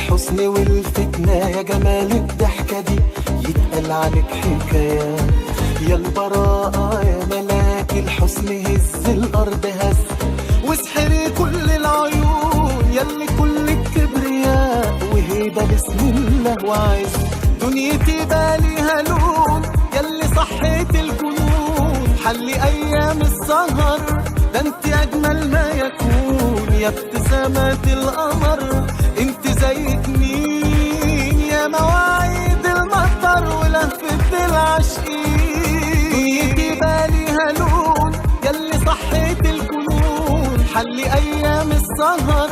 الحسن والفتنة يا جمال الضحكة دي يتقال عنك حكايات. يا البراءة يا ملاك الحسن هز الأرض هز واسحري كل العيون ياللي كل الكبرياء وهيبة بسم الله وعز. دنيتي باليها لون ياللي صحيت الجنون حلي أيام السهر ده انت أجمل ما يكون. يا ابتسامات القمر انت زيك مين يا مواعيد المطر ولهفة العاشقين. دنيتي باليها لون ياللي صحيت الجنون حلي أيام السهر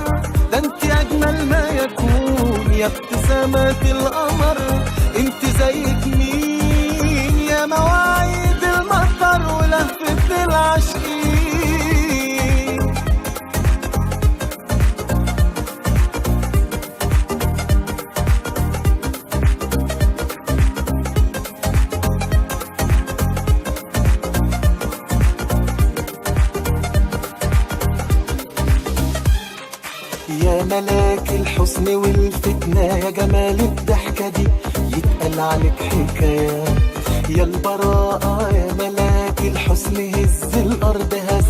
ده انت أجمل ما يكون. يا ابتسامات القمر انت زيك مين يا مواعيد المطر ولهفة العاشقين. يا ملاك الحسن والفتنة يا جمال الضحكة دي يتقال عنك حكايات. يا البراءة يا ملاك الحسن هز الأرض هز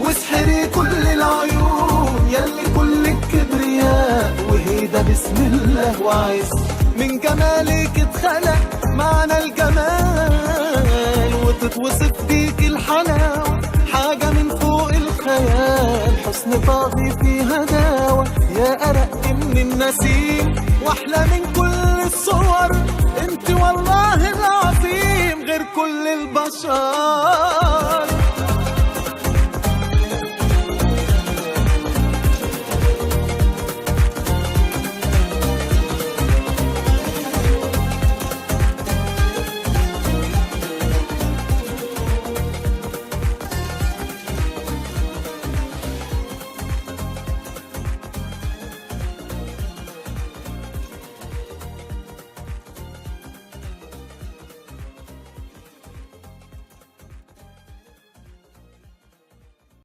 واسحري كل العيون ياللي كل الكبرياء وهيدا بسم الله وعز. من جمالك اتخلق معنى الجمال وتتوصف بيك الحلاوة حاجة من فوق الخيال. حسن طاغي في هداوة يا أرق من النسيم واحلى من كل الصور انت والله العظيم غير كل البشر.